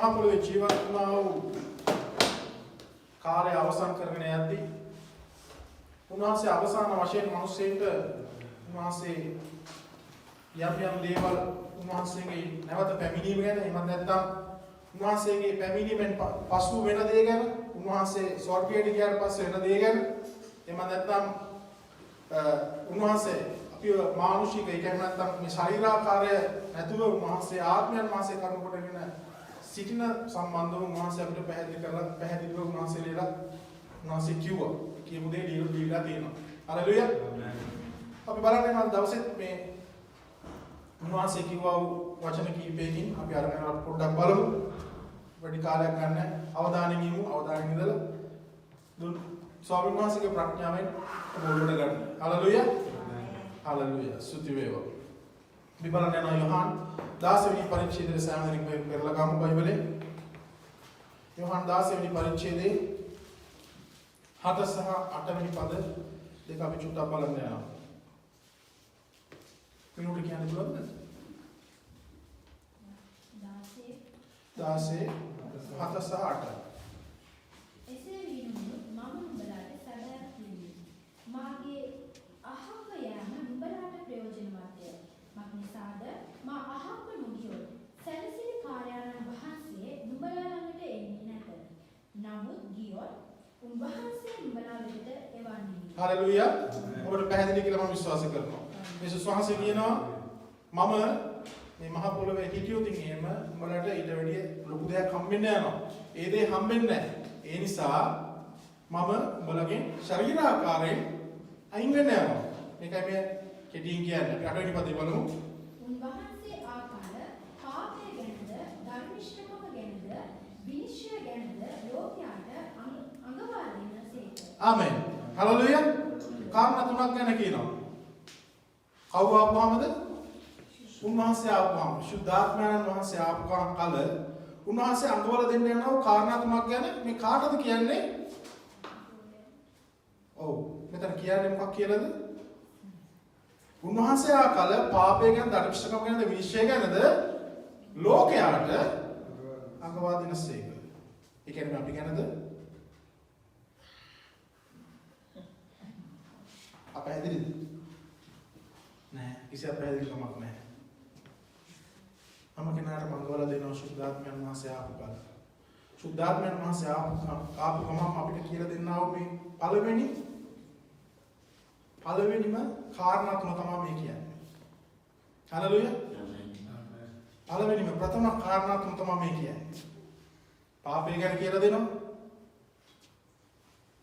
මහ පොළොවේ ජීවත් වුණා වූ කාලය අවසන් කරගෙන යද්දී උන්වහන්සේ අවසාන වශයෙන් මිනිස්සෙන්ට උන්වහන්සේ යම් දේවල් උන්වහන්සේගේ නැවත පැමිණීම ගැන එහෙම නැත්නම් උන්වහන්සේගේ පැමිණීමෙන් පසු වෙන දේ ගැන උන්වහන්සේ ස්වර්ගයට ගියාට පස්සේ වෙන දේ ගැන එහෙම නැත්නම් උන්වහන්සේ අපිව මානුෂික ඒ කියන්නේ නැත්නම් මේ ශරීරාකාරය නැතුව උන්වහන්සේ ආත්මයන් වාසය කරන කොටගෙන සිටින සම්බන්ධව උන්වහන්සේ අපිට පැහැදිලිව උන්වහන්සේ කිව්වා කියමු දේ දීලා තියෙනවා. හalleluya. අපි බලන්නේ නම් දවසෙත් මේ උන්වහන්සේ කිව්වා වචන කීපයකින් අපි අරගෙන පොඩ්ඩක් බලමු. වැඩි කාලයක් ගන්න අවධානයෙන් ඉමු. අවධානයෙන් ඉඳලා ස්වාමීන් වහන්සේගේ ප්‍රඥාවෙන් බෝලුවට ගන්න. හalleluya. හalleluya. ස්තුති වේවා. අපි බලන්නේ නම් යෝහන් 10 වෙනි පරිච්ඡේදයේ සාමාන්‍යයෙන් පෙරලා ගමු බයිබලේ. යෝහන් 10 වෙනි පරිච්ඡේදයේ 7 සහ 8 වෙනි පද දෙක අපි චුට්ටක් බලන්න යනවා. මිනිත්තු කියන්නේ බලන්න. 16 7 සහ 8. එසේ වීනුත් මම නුඹලාට සැබෑක් කියමි. මාගේ අහක යෑම නුඹලාට ප්‍රයෝජනවත්ය. මක්නිසාද මා අහක නොගියොත් සැලසිලි කාර්යාලයන් වහන්සේ නුඹලා ළඟට එන්නේ නැත. නමුත් ගියොත් උන්වහන්සේ නුඹලා වෙත එවන්නේ. හalleluya. ඔබට පැහැදිලි කියලා මම විශ්වාස කරනවා. යේසුස් වහන්සේ කියනවා මම මේ මහ පොළොවේ හිටියොත් එහෙම උඹලට ඊට වැඩිය ලොකු දෙයක් හම්බෙන්න යනවා. ඒ දේ හම්බෙන්නේ නැහැ. ඒ නිසා මම උඹලගෙන් ශරීරාකාරයෙන් අයින් වෙන්න යනවා. මේකයි මේ කෙටියෙන් කියන්නේ. අපි 8 වෙනි පදේ බලමු. උන්වහන්සේ ආකාර පාපය ගැනද ධර්මිෂ්ඨකම ගැනද විනිශ්චය ගැනද ලෝකයාට අඟවා දෙනසේක. ආමෙන්. හalleluya. කාරණා තුනක් ගැන කියනවා. කවුරු ආපුවාමද? උන්වහන්සේ ආපුවාම සුද්ධාත්මයන් වහන්සේ ආපු කල උන්වහන්සේ අඟවල දෙන්න යනවා කාරණා තුනක් ගැන. මේ කාටද කියන්නේ? ඔව්. මෙතන කියන්නේ මොකක් කියලාද? උන්වහන්සේ ආකල පාපය ගැන ධර්මිෂ්ඨකම ගැනද විනිශ්චය ගැනද ලෝකයාට අඟවා දෙනසේක. ඒ කියන්නේ අපි ගැනද? අපහැදිලිද? නෑ, කිසි අපහැදිලිකමක් නෑ. අම කෙනාට මඟවල දෙනවා සුද්ධාත්මයන් වහන්සේ ආපු කල. සුද්ධාත්මයන් වහන්සේ ආපු ගමන් අපිට කියලා දෙන්නා වූ මේ පළවෙනිම කාරණා තුන තමයි මේ කියන්නේ. හalleluya. පළවෙනිම ප්‍රථම කාරණා තුන තමයි මේ කියන්නේ. පාපය ගැන කියලා දෙනවා.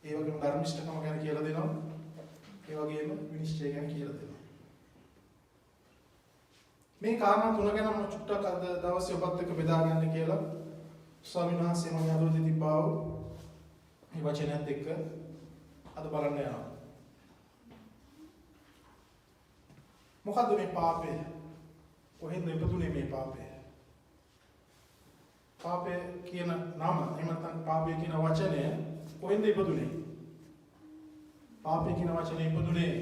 ඒ වගේම ධර්මිෂ්ඨකම ගැන කියලා දෙනවා. ඒ වගේම විනිශ්චය ගැන කියලා දෙනවා. මේ කාරණා තුන ගැන මම චුට්ටක් අද දවසේ ඔබත් එක්ක බෙදා ගන්න කියලා ස්වාමීන් වහන්සේ මම හදවතේ තිබ්බා වූ මේ වචනයත් එක්ක අද බලන්න යනවා. මොකද්ද මේ පාපය? කොහෙන්ද ඉපදුනේ මේ පාපය? පාපය කියන නම එහෙම නැත්නම් පාපය කියන වචනය කොහෙන්ද ඉපදුනේ? පාපය කියන වචනේ ඉපදුනේ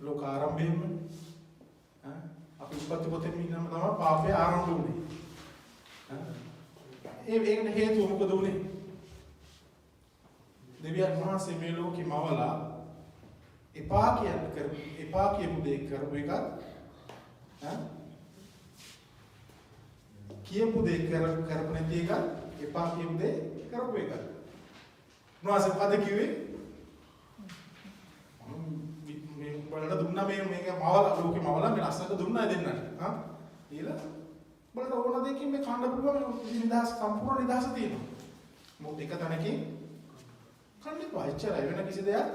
ලෝක ආරම්භයේම. අපි උපත් පොතේ ඉන්නම තමයි පාපය ආරම්භ වුනේ. ඒකට හේතුව මොකද වුනේ? දෙවියන් වහන්සේ මේ ලෝකෙ මවලා එපා කියපු දේ කරපු එකත් කියපු දේ කරපු නැති එකත් එපා කියපු දේ කරපු එකත්. මොනවාසේ පද කිව්වේ? මේ බලලා දුන්නා මේක මවලා ලෝකෙ මවලා මේ ලස්සනට දුන්නා දෙන්නට. ඊළඟ බලලා ඕන දෙකින් මේ කන්න පුළුවන් නිදහස් සම්පූර්ණ නිදහස තියෙනවා. මොකද එක තැනකින් කන්න එපා. එච්චරයි වෙන කිසි දෙයක්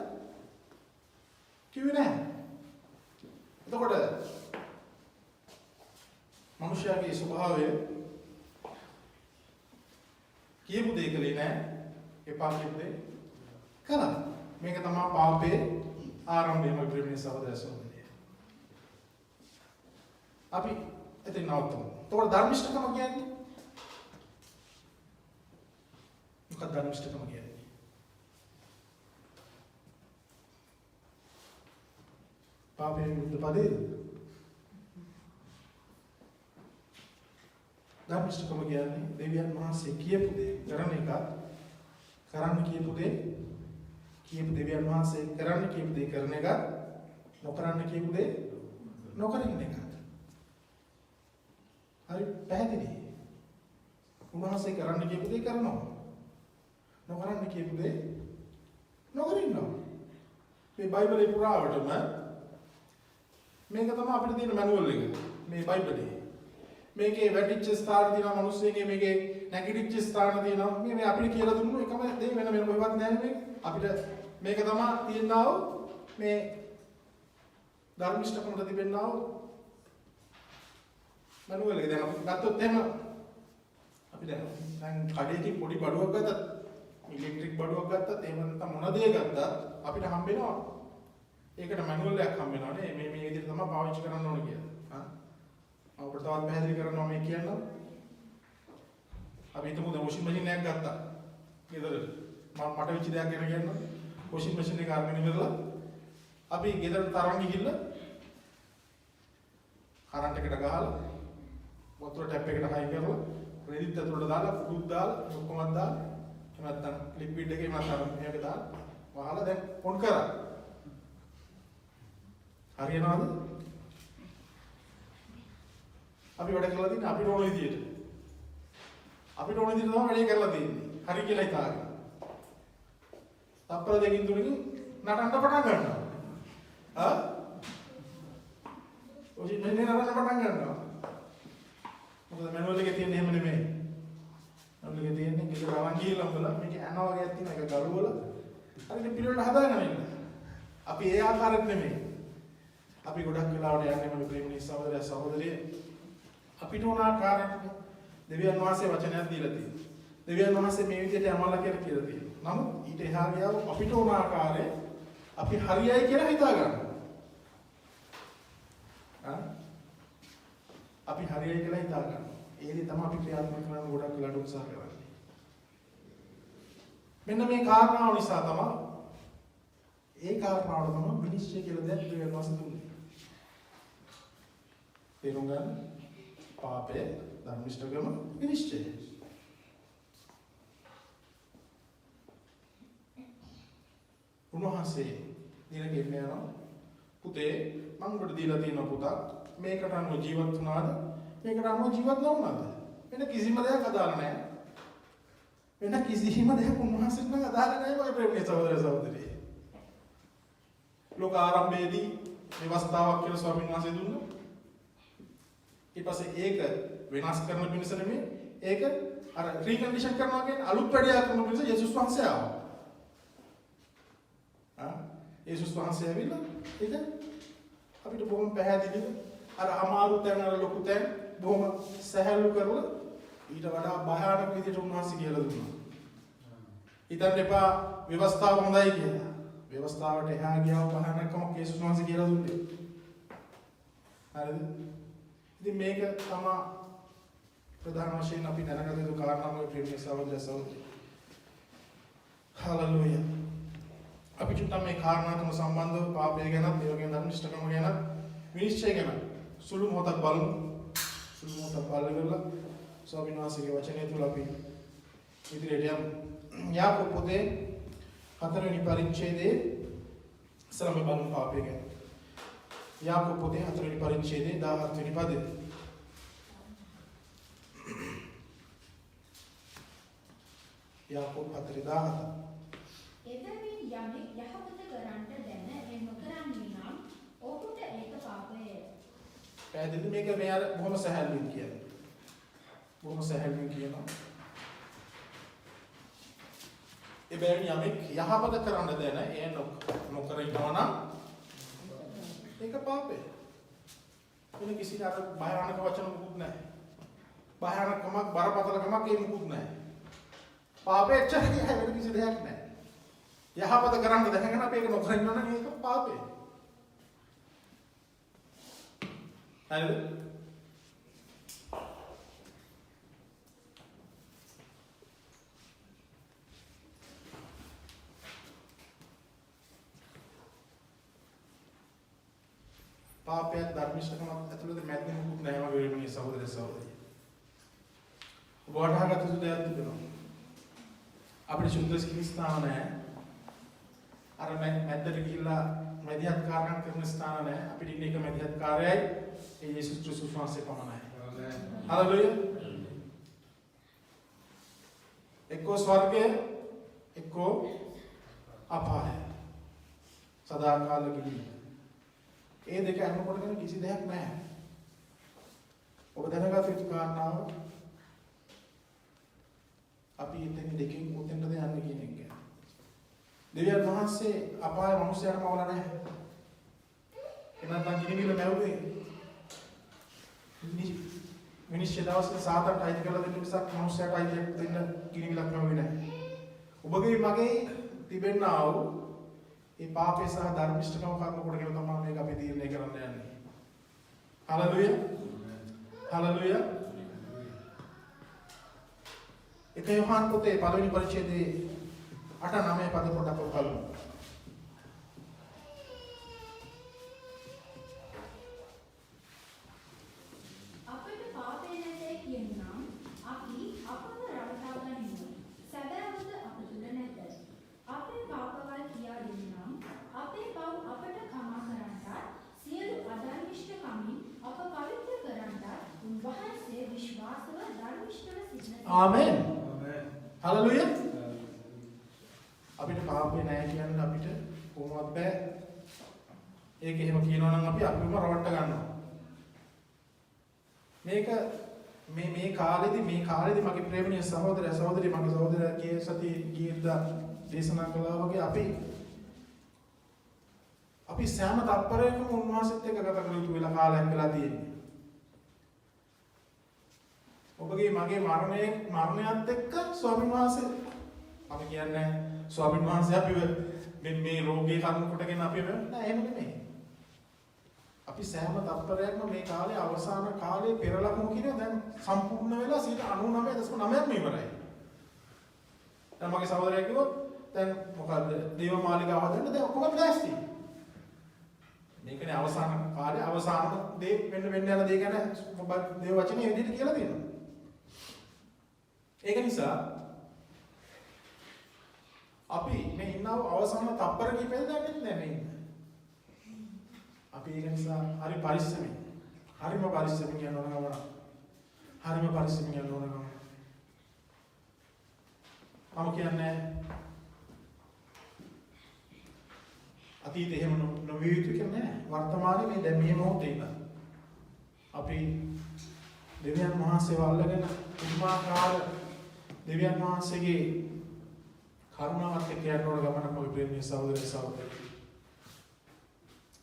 කිව්වේ නැහැ. එතකොට මනුෂ්‍යයාගේ ස්වභාවය කියපු දේ කලේ නැහැ. එපා කියපු දේ කළා. මේක තමයි පාපේ ආරම්භයම ප්‍රේමී සහෝදරයන්ගේ. අපි එතන නවත්තමු. එතකොට ධර්මිෂ්ඨකම කියන්නේ මොකක්ද? ධර්මිෂ්ඨකම කියන්නේ පාපයෙන් මුක්ත පදේද? ධර්මිෂ්ඨකම කියන්නේ දෙවියන් වහන්සේ කියපු දේ කරන එක, කරන්න කියපු දේ කියපු දෙවියන් වහන්සේ කරන්න කියපු දේ කරන එක, නොකරන්න කියපු දේ නොකර ඉන්න එක. හරි පැහැදිලි. උන්වහන්සේ කරන්න කියපු දේ කරනවා. නොකරන්න කියපු දේ නොකර ඉන්නවා. මේ බයිබලේ පුරාවටම මේක තමයි අපිට තියෙන මැනුවල් එක. මේ බයිබලේ. මේකේ වැටිච්ච ස්ථාන තියෙනවා, මිනිස්සුන්ගේ මේකේ නැගිටිච්ච ස්ථාන තියෙනවා. මේ අපිට කියලා දුන්නු එකම දේ වෙන කොහෙවත් නැහැ මේක. අපිට මේක තමයි තියෙනා වූ මේ ධර්මිෂ්ඨකමට තිබෙනා වූ මැනුවල් එක. දැන් අපි ගත්තොත් එහෙම අපි දැන් කඩේකින් පොඩි බඩුවක් ගත්තත්, ඉලෙක්ට්‍රික් බඩුවක් ගත්තත්, එහෙම නැත්නම් මොන දේ ගත්තත් අපිට හම්බෙනවා. ඒකට මැනුවල් එකක් හම්බෙනවා නේ. මේ විදිහට තමයි පාවිච්චි කරන්න ඕනේ කියලා. අපිට තවත් පැහැදිලි කරනවා මේ කියනවා. අපි හිතමු දැන් වොෂින් මැෂින් එකක් ගත්තා. ගෙදරට. මට විචි දෙයක් ගැන කියන්න. වොෂින් මැෂින් එක අරගෙන ඉවරලා අපි ගෙදරට තරන් ගිහිල්ලා කරන්ට් එකට ගහලා වතුර ටැප් එකට හයි කරලා රෙදිත් ඇතුළට දාලා කුඩු දාලා ඔක්කොම දාලා නැත්තම් ලික්විඩ් එකේ මම මේක දාලා වහලා දැන් ඔන් කරා. හරියනවද? අපි වැඩ කරලා තියෙන්නේ අපිට ඕන විදියට. අපිට ඕන විදියට තමයි වැඩේ කරලා තියෙන්නේ. හරි කියලා හිතාගෙන. තප්පර දෙකකින් තුනකින් නටන්න පටන් ගන්නවා. ඔය මෙන්න නටන්න පටන් ගන්නවා. මොකද මැනුවල් එකේ තියෙන්නේ එහෙම නෙමෙයි. මැනුවල් එකේ තියෙන්නේ ගෙදර අරන් ගිහලා උඹලා මේක ඇනවා වගේ තියෙන එක ගලවලා හරියට පිළිවෙලට හදාගෙන ඉන්න. අපි ඒ ආකාරයට නෙමෙයි. අපි ගොඩක් වෙලාවට යන්නේ මේ ප්‍රේමී සහෝදරය සහෝදරිය අපිට ඕන ආකාරයට දෙවියන් වහන්සේ වචනයක් දීලා තියෙනවා. දෙවියන් වහන්සේ මේ විදිහට යමලා කියලා තියෙනවා. නමුත් ඊට එහා ගියාම අපිට ඕන ආකාරයේ අපි හරියයි කියලා හිතා ගන්නවා. අපි හරියයි කියලා හිතා ගන්නවා. ඒ දේ තමයි අපි ක්‍රියාත්මක කරන්න ගොඩක් වෙලාවට උත්සාහ කරන්නේ. මෙන්න මේ කාරණාව නිසා තමයි ඒ කාරණාවට තමයි විනිශ්චය කියලා දෙයක් දෙවියන් වහන්සේ දුන්නේ. තේරුම් ගන්න. පාපය, ධර්මිෂ්ඨකම, විනිශ්චය. උන්වහන්සේ දින ගෙන්නනවා පුතේ මම ඔබට දීලා තියෙන පුතා මේකට අනුව ජීවත් වුණාද මේකට අනුව ජීවත් නොවුණාද වෙන කිසිම දෙයක් අදාළ නැහැ. වෙන කිසිම දෙයක් උන්වහන්සේට නම් අදාළ නැහැ මගේ ප්‍රේමීය සහෝදර සහෝදරිය. ලෝක ආරම්භයේදී විවස්ථාවක් කියලා ස්වාමීන් වහන්සේ දුන්නා. ඊට පස්සේ ඒක වෙනස් කරන පිණිස නෙමෙයි ඒක අර රීකන්ඩිෂන් කරනවා කියන්නේ අලුත් වැඩයක් කරන පිණිස යේසුස් වහන්සේ ආවා. යේසුස් වහන්සේ ඇවිල්ලා ඒක අපිට බොහොම පැහැදිලිව අර අමාරු තැන අර ලොකු තැන බොහොම සහැල්ලු කරලා ඊට වඩා භයානක විදිහට උන්වහන්සේ කියලා දුන්නා. හිතන්න එපා ව්‍යවස්ථාව හොඳයි කියලා. ව්‍යවස්ථාවට එහා ගියව භයානකමක් යේසුස් වහන්සේ කියලා දුන්නේ. හරිද? ඉතින් මේක තමයි ප්‍රධාන වශයෙන් අපි දැනගත යුතු කාරණාව ප්‍රේමී සහෝදර සහෝදරිය. හලෙලූයා. අපි චුට්ටක් මේ කාරණා තුන සම්බන්ධව පාපය ගැන, ඒ වගේම ධර්මිෂ්ඨකම ගැන, විනිශ්චය ගැන සුළු මොහොතක් බලමු. සුළු මොහොතක් බලලා ස්වාමීන් වහන්සේගේ වචනය තුල අපි ඉදිරියට යමු. යාකෝබ පොතේ 4 වෙනි පරිච්ඡේදයේ ඉස්සරම බලමු පාපය ගැන. යාකෝබ පොතේ 4 වෙනි පරිච්ඡේදයේ 17 වෙනි පදේ. යාකෝබ 4:17 එබැවින් යමෙක් යහපත කරන්නට දැන ඒ නොකරන්නේ නම් ඔහුට ඒක පාපය. පැහැදිලි මේක මේ අර බොහොම සහැල්ලුවෙන් කියන්නේ. බොහොම සහැල්ලුවෙන් කියනවා. එබැවින් යමෙක් යහපත කරන්න දැන ඒ නොකර ඉන්නවා නම් ඒක පාපය. වෙන කිසි අර භයානක වචන මුකුත් නැහැ. භයානකමක් බරපතලකමක් ඒ මුකුත් නැහැ. පාපය එච්චරයි වෙන කිසි දෙයක් නැහැ. යහපත කරන්න දැනගෙන අපි ඒක නොකර ඉන්නවා නම් ඒක පාපය. හරිද? පාපය ධර්මිෂ්ඨකමක් ඇතුළත මැද්දේ මුකුත් නැහැ වගේ වෙන්නේ සහෝදර සහෝදරිය. වටහාගත යුතු දෙයක් තිබෙනවා. අපිට සුද්ධ ස්ථාන නැහැ. අර මැද්දට ගිහිල්ලා මැදිහත් කාර්යයන් කරන ස්ථාන නැහැ. අපිට ඉන්නේ එක මැදිහත් කාර්යයයි ඒ යේසුස් ක්‍රිස්තුස් වහන්සේ පමණයි. හලෙලුයා. එක්කෝ ස්වර්ගය එක්කෝ අපාය. සදාකාල ගිහින්. ඒ දෙක අනුකොටගෙන කිසි දෙයක් නැහැ. ඔබ දැනගත යුතු කාරණාව අපි ඉතින් දෙකෙන් උතෙන්ද යන්නේ කියන එක. දෙවියන් වහන්සේ අපාය මිනිස්යාට මවලා නැහැ. එනනම් ගිනිවිල නැවුවේ. මිනිස්සු දවසේ සාතට අයිති කරලා දෙන්න මිසක් මිනිස්යාට අයිති දෙන්න ගිනිවිලක් නැවුවේ නැහැ. ඔබගේ මගේ තිබෙන්නා වූ ඒ පාපේ සහ ධර්මිෂ්ඨකම කර්ම කොටගෙන තමයි මේක අපි තීරණය කරන්න යන්නේ. හලෙලුයා. හලෙලුයා. එක යෝහන් පොතේ පළවෙනි පරිච්ඡේදයේ 8-9 පද පොඩක් බලමු. අපට පාපේ නැතේ කියනනම් අපි අපව රවටා ගනිමු. සැබෑවද අප තුල නැත. අපේ පාපවල් කියා දෙන්නම් අපේ පව් අපට කමා කරන්නට සියලු අධර්මිෂ්ඨකමින් අප පවිත්‍ර කරන්නට උන්වහන්සේ විශ්වාසව ධර්මිෂ්ඨව සිටින. ආමෙන්. හලෙලුයා. අපිට පාපේ නැහැ කියන්නේ අපිට කොහොමවත් බෑ. ඒක එහෙම කියනවා නම් අපි අපිම රවට්ට ගන්නවා. මේක මේ කාලෙදි මගේ ප්‍රේමණීය සහෝදරයා සහෝදරිය මගේ සහෝදරයා ගිය සති ගියදා දේශනා කළා වගේ අපි සෑම තත්පරයකම උන්වහන්සේත් එක්ක ගත කළ යුතු වෙලා කාලයක් වෙලා තියෙන්නේ. ඔබගේ මගේ මරණයත් එක්ක ස්වාමීන් වහන්සේ අපි කියන්නේ ස්වාමීන් වහන්සේ අපිව මේ රෝගී කර්ම කොටගෙන අපිව නෑ එහෙම නෙමෙයි. අපි සෑම තත්පරයක්ම මේ කාලේ අවසාන කාලේ පෙරලකම කියන දැන් සම්පූර්ණ වෙලා 99.9ක්ම ඉවරයි. දැන් මගේ සහෝදරයා කිව්වොත් දැන් මොකද්ද දේව මාලිගාව හදන්න දැන් ඔක්කොම ලෑස්ති. මේකනේ අවසාන කාලේ අවසාන දේ වෙන්න යන දේ ගැන දේව වචනේ විදිහට කියලා තියෙනවා. ඒක නිසා අපි මේ ඉන්නව අවසාන තප්පර කිපෙද දන්නේ නැහැ මේ. අපි ඒක නිසා හරි පරිස්සමෙන්. හරිම පරිස්සමෙන් යන්න ඕන ගමන. හරිම පරිස්සමෙන් යන්න ඕන ගමන. මම කියන්නේ අතීතේ එහෙම නොවිය යුතු කියන්නේ වර්තමානයේ මේ දැන් මේ මොහොතේ ඉන්න. අපි දෙවියන් වහන්සේව අල්ලගෙන උන්මාකාර දෙවියන් වහන්සේගේ කරුණාවත් එක්ක යන්න ඕන ගමනක් මගේ ප්‍රේමීය සහෝදරයෝ සහෝදරියෝ.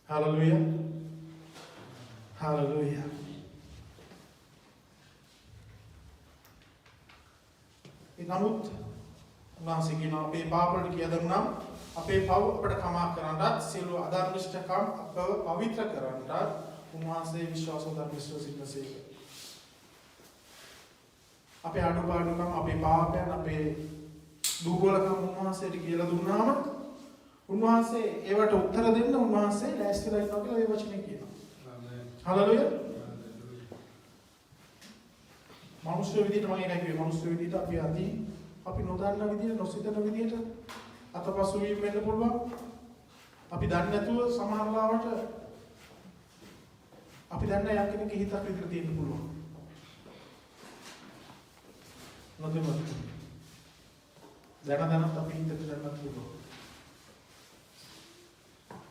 හලෙලුයා. හලෙලුයා. නමුත් උන්වහන්සේ කියන අපේ පාපවලට කියදන්නම් අපේ පව් අපට කමා කරන්නත් සියලු අධර්මිෂ්ඨකම් අපව පවිත්‍ර කරන්නත් උන්වහන්සේ විශ්වාසව ධර්මිෂ්ඨව සිටිනසේක. අපේ අඩුපාඩුකම් අපේ පාපයන් අපේ දුර්වලකම් උන්වහන්සේට කියලා දුන්නාම උන්වහන්සේ ඒවට උත්තර දෙන්න උන්වහන්සේ ලෑස්තිලා ඉන්නවා කියලා මේ වචනේ කියනවා. හලෙලුයා. මනුෂ්‍ය විදිහට මම එකයි කිව්වේ මනුෂ්‍ය විදිහට අපි නොදන්න විදිහට නොසිතන විදිහට අතපසු වීම වෙන්න පුළුවන්. අපි දන්නේ නැතුව සමහර ලාවට අපි දන්නේ යක් කෙනෙක් හිතක් විතර තියෙන්න පුළුවන්. නොදෙමත් දැනත් අපි හිතට දැනගන්න පුළුවන්.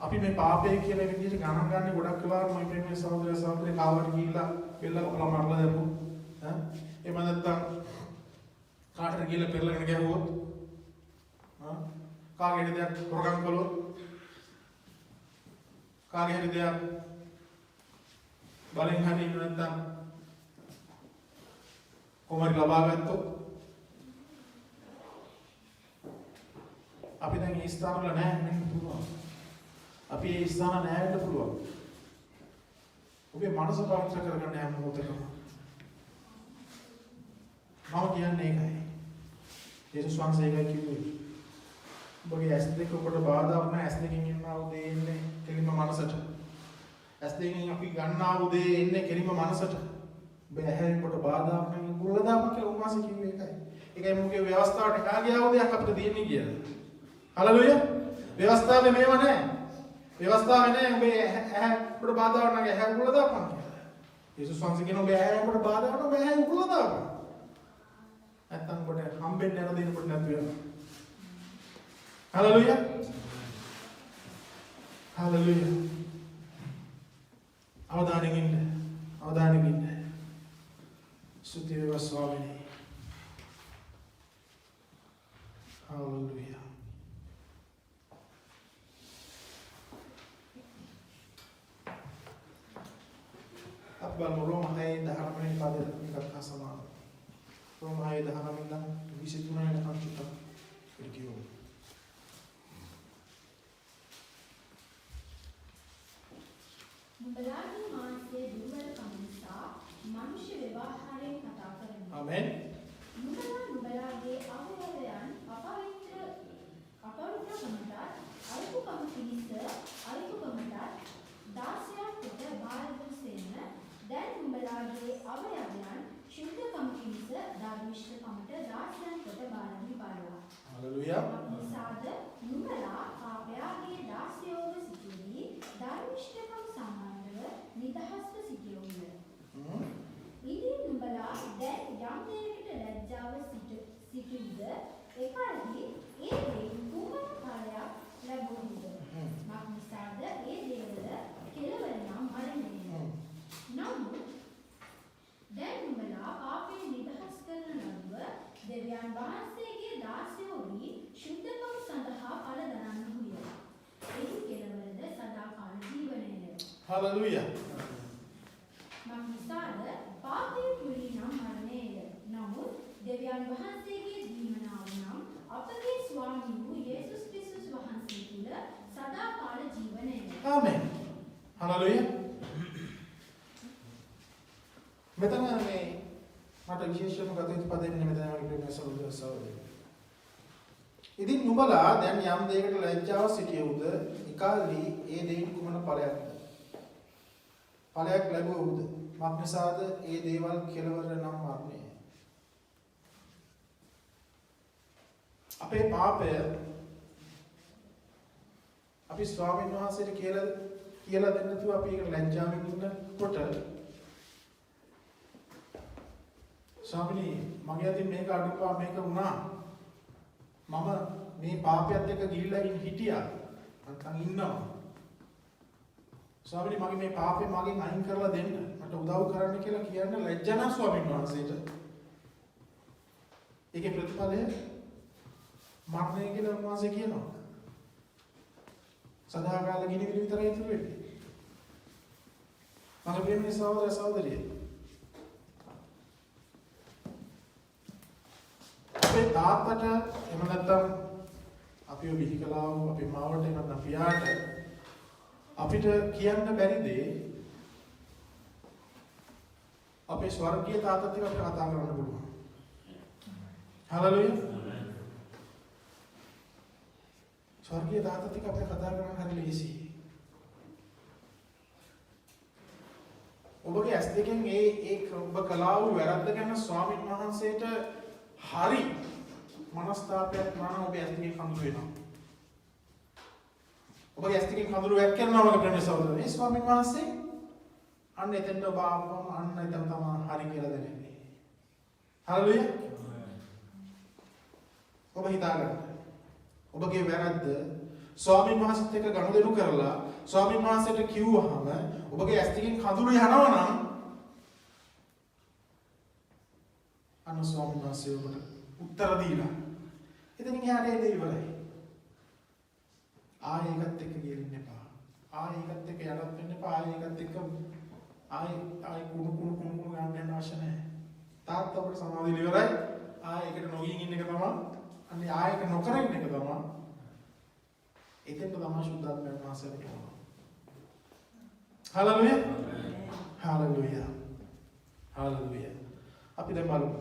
අපි මේ පාපය කියන විදිහට ගණන් ගන්න ගොඩක් වෙලාවට මම මේ සහෝදර සහෝදරිය කාවට ගිහිල්ලා බෙල්ල කපලා මරලා දැම්මු. එහෙම නැත්නම් කාටට ගිහිල්ලා පෙරලගෙන ගැහුවොත් කාගේ හරි දෙයක් හොරගම් කළොත් කාගේ හරි දෙයක් බලෙන් හරි නැත්නම් කොහොමද ලබා ගත්තොත් අපි දැන් ඒ ස්ථානවල නැහැ වෙන්න පුළුවන්. අපි ඒ ස්ථාන නැහැ වෙන්න පුළුවන්. ඔබේ මනස පවිත්‍ර කරගන්න හැම මොහොතකම. මම කියන්නේ ඒකයි. යේසුස් වහන්සේ ඒකයි කිව්වේ. ඔබගේ ඇස් දෙක ඔබට බාධාවක් නැහැ. ඇස් දෙකෙන් එන්නා වූ දේ එන්නේ කෙලින්ම මනසට. ඇස් දෙකෙන් අපි ගන්නා වූ දේ එන්නේ කෙලින්ම මනසට. බැහැරෙන් කොට බාධාවක් නම් ගුල්ලදාමක් කියලා උන්වහන්සේ කිව්වේ ඒකයි. ඒකයි මොකේ ව්‍යවස්ථාවට එහා ගියාවද අපිට දෙන්නේ කියලා. හලලුයා. ව්‍යවස්ථාවේ මේව නැහැ. ව්‍යවස්ථාවේ නැහැ ඔබේ ඇහැ කොට බාධාවක් නම් ඇහැ ගුල්ලදාපන් කියලා. යේසුස් වහන්සේ කියන ඔබේ ඇහැ කොට බාධාවක් නම් ඔබේ ඇහැ ගුල්ලදාපන්. නැත්තම් කොට හම්බෙන්නේ නැර දෙන්න කොට නැතු වෙනවා. හලලුයා. හලලුයා. අවදානෙන් ඉන්න. අවදානෙන් ඉන්න. ස්තුති වේවා ස්වාමීනි. හලලුයා. අප්පල් රෝම 6:19 වෙනි පදයට එකක් අසමාන. රෝම 6:19 ඉඳන් 23 වෙනිකම් චුට්ටක් කියමු. නුඹලාගේ මානසික දුර්වලකම් නිසා මනුෂ්‍ය ව්‍යවහාරයෙන් කතා කරනවා. ආමෙන්. නුඹලාගේ අවයවයන් අපවිත්‍රකමට අල්පකම පිණිස අල්පකමට දාසයක් කොට බාර දුසෙන්න දැන් නුඹලාගේ අවයවයන් ශුද්ධකම පිණිස ධර්මිෂ්ඨකමට දාසයන් කොට බාරමි බලලා. හලලුයා. සාද නුඹලා පාපයාගේ දාසයෝව සිටියදී ධර්මිෂ්ඨකම සම්බන්ධව නිදහස්ව සිටියෝය. ඉතින් නුඹලා දැන් යම් දෙයකට ලැජ්ජාව සිටින්ද එකල්හි ඒ දේ කුමන කාලයක් ලැබුණද මක්නිසාද ඒ දේවල කෙලවර නම් මරණය. නමුත් දැන් නුඹලා පාපයෙන් නිදහස් කරන ලබුව දෙවියන් වහන්සේගේ දාසයෝ වී ශුද්ධකම සඳහා ඵල දරන්නහුය. එහි කෙලවරද සදාකාල ජීවනයය. හලලුයා. මක්නිසාද පාපයෙන් මුලි නම් මරණයය. නමුත් දෙවියන් වහන්සේගේ දීමනාව නම් අපගේ ස්වාමී වූ යේසුස් ක්‍රිස්තුස් වහන්සේ තුල සදාකාල ජීවනයය. ආමෙන්. හලලුයා. මෙතන මේ මට විශේෂම ගතිය පදෙන්නේ මෙතන වගේ සහෝදර. ඉතින් නුඹලා දැන් යම් දෙයකට ලැජ්ජාව සිටියුද එකල්හි ඒ දෙයින් කුමන ඵලයක්ද? ඵලයක් ලැබුවොත් මක්නිසාද ඒ දේවල් කෙලවර නම් මරණය. අපේ පාපය අපි ස්වාමීන් වහන්සේට කියලා දෙන්න තු අපි ඒක ලැජ්ජාවෙන් ඉන්නකොට ස්වාමීනි මගේ අතින් මේක අඩුපා මේක වුණා මම මේ පාපයත් එක්ක ගිහිල්ලා හිටියා නැත්නම් ඉන්නවා ස්වාමීනි මගේ මේ පාපේ මගෙන් අයින් කරලා දෙන්න මට උදව් කරන්න කියලා කියන්න ලැජ්ජා ස්වාමීන් වහන්සේට ඒකේ ප්‍රතිඵලය මරණය කියලා උන්වහන්සේ කියනවා සදාකාල ගිනිවිලි විතරයි ඉතුරු වෙන්නේ මගේ ප්‍රේමී සහෝදර සහෝදරිය අපේ තාත්තට එහෙම නැත්නම් අපිව බිහි කළා වූ අපේ මාවට එහෙම නැත්නම් පියාට අපිට කියන්න බැරි දේ අපේ ස්වර්ගීය තාත්තත් එක්ක අපිට කතා කරන්න පුළුවන්. හලලුයා. ස්වර්ගීය තාත්තත් එක්ක අපිට කතා කරන්න හරි ලේසියි. ඔබගේ ඇස් දෙකෙන් ඒ ඔබ කළා වූ වැරද්ද ගැන ස්වාමීන් වහන්සේට හරි මනස්තාපයක් වුණා නම් ඔබේ ඇස් දෙකෙන් කඳුළු වෙනවා. ඔබගේ ඇස් දෙකෙන් කඳුළු වැක්කෙනවා වගේ ප්‍රේමී සහෝදරයෝ. මේ ස්වාමීන් වහන්සේ අන්න එතෙන්ට ඔබ ආවම අන්න එතන තමයි හරි කියලා දැනෙන්නේ. හලලුයා. ඔබ හිතාගන්න. ඔබගේ වැරද්ද ස්වාමීන් වහන්සේත් එක්ක ගනුදෙනු කරලා ස්වාමීන් වහන්සේට කිව්වහම ඔබගේ ඇස් දෙකෙන් කඳුළු යනවා නම් අන්න ස්වාමීන් වහන්සේ ඔබට උත්තර දීලා එතනින් එහාට එන්නේ ඉවරයි. ආයෙ එකත් එක්ක ගියන්න එපා. ආයෙ එකත් එක්ක යටත් වෙන්න එපා. ආයෙ එකත් එක්ක ආයෙ කුණු ගන්න අවශ්‍ය නැහැ. තාත්තා ඔබට සමාධිය ඉවරයි. ආයෙ එකට නොගින් ඉන්න එක තමයි. අනේ ආයෙ එක නොකර ඉන්න එක තමයි. එතෙන්ට තමයි සුද්ධාත්මයන් වහන්සේ කියනවා. හලලුයා. හලලුයා. හලලුයා. අපි දැන් බලමු.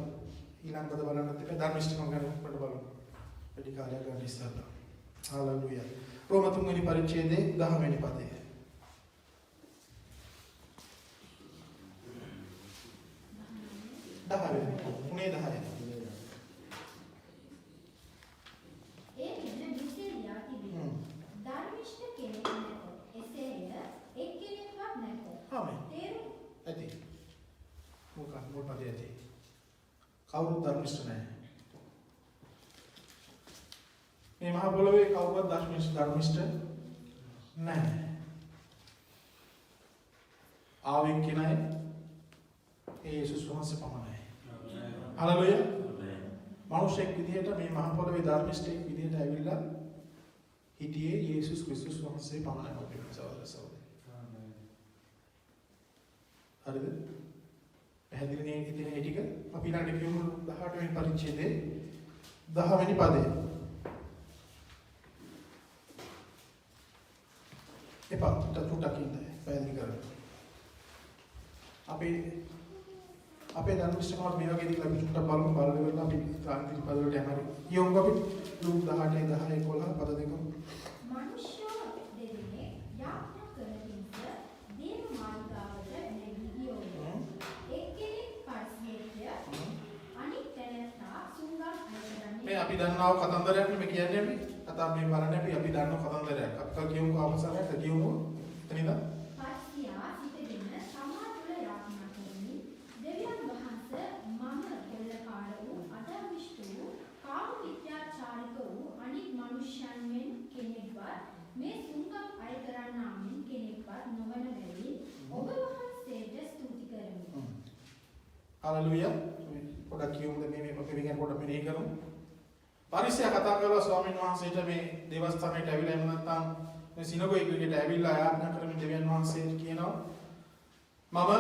ඊළඟ පද බලන්නත් එක්ක ධර්මිෂ්ඨකම් ගැන පොඩ්ඩක් බලමු. වැඩි කාලයක් ගන්න ඉස්සරලා. හලලුයා. රෝම 3 වෙනි පරිච්ඡේදයේ 10 වෙනි පදය. 10 වෙනි. උනේ 10. ඒකෙන් මිසෙලියා තිබේ. ධර්මිෂ්ඨ කෙනෙක් නැත. එසේය එක්කෙනෙක්වත් නැත. ආමේ. තේරුම් ඇති. මොකක් පදේ ඇති. කවුරුත් ධර්මිෂ්ඨ නැහැ. මේ මහ පොළොවේ කවුරුත් ධර්මිෂ්ඨ නැහැ. ආවෙන් කෙනයි ඒ යේසුස් වහන්සේ පමණයි. හලෙලුයා. මනුෂ්‍යෙක් විදිහට මේ මහ පොළොවේ ධර්මිෂ්ඨයෙක් විදිහට ඇවිල්ලා හිටියේ යේසුස් ක්‍රිස්තුස් වහන්සේ පමණයි අපේ සහෝදර සහෝදරි. හරිද? පැහැදිලි නේ ඉතින් ඒ ටික අපි ඊළඟට කියමු 18 වෙනි පරිච්ඡේදයේ 10 වෙනි පදය. එපා තුටක් ඉඳලා පැහැදිලි කරන්න. අපේ ධර්මශ්‍රමවත් මේ වගේ දේවල් අපි චුට්ටක් බලමු බලලා අපි තාන්තික පද වලට යනවා. යොමු අපි ලූක් 18 10 11 පද දෙකම. මනුෂ්‍යෝ දෙවිනේ යාඥා කරන පිණිස දේව මාර්ගාවට නැගී ගියෝය. එක්කෙනෙක් පස්හේය අනිත් තැනත්තා සුංගම් අයකරන්නේ. මේ අපි දන්නා කතන්දරයක් නෙමෙයි කියන්නේ අපි. කතා මේ බලන්නේ අපි දන්න කතන්දරයක්. අපි කියමු අවසානයට කියමු. එතනද? පස්සියා සිටගෙන සමා තුළ යාඥා කරමින් දෙවියන් වහන්සේ මම කොල්ලකාර වූ අධර්මිෂ්ඨ වූ කාම විද්‍යාචාරික වූ අනිත් මනුෂ්‍යයන් මෙන් කෙනෙක්වත් මේ සුංගම් අය කරන්නා මෙන් කෙනෙක්වත් නොවන බැවින් ඔබ වහන්සේට ස්තුති කරමි. හalleluya. පොඩක් කියමුද මේ අපි විගයන් පොඩක් මෙනෙහි කරමු. පරිසයා කතා කරලා ස්වාමීන් වහන්සේට මේ දේවස්ථානයට ඇවිල්ලා එහෙම නැත්නම් මේ සිනගොගේකට ඇවිල්ලා ආඥා කරමින් දෙවියන් වහන්සේට කියනවා මම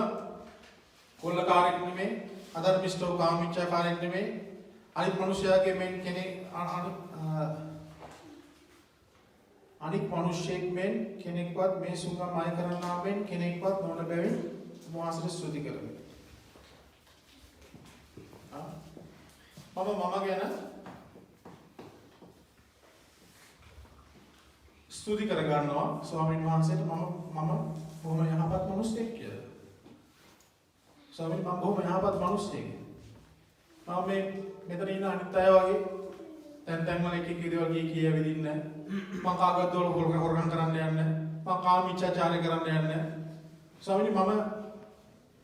කොල්ලකාරයෙක් නෙමෙයි අධර්මිෂ්ඨව කාමීච්ඡාකාරයෙක් නෙමෙයි අනිත් මිනිසයාගේ මෙන් කෙනෙක් අනිත් මිනිසෙක් මෙන් කෙනෙක්වත් මේ සුංගම් අය කරන්නා මෙන් කෙනෙක්වත් නොවන බැවින් මොහොතට ස්තුති කරමි. මම ගැන ස්තුති කර ගන්නවා ස්වාමීන් වහන්සේට මම බොහොම යහපත් මිනිස්සෙක් කියලා. ස්වාමීන් මම බොහොම යහපත් මිනිස්සෙක්. මම මේ මෙතන ඉන්න අනිත් අය වගේ තැන් වල එක දේවල් කිය වෙදින්නේ නැහැ. මම කාගවත් දොර හොරකම් කරන්න යන්නේ නැහැ. මම කාමීච්ඡාචාරය කරන්න යන්නේ නැහැ. ස්වාමීන් මම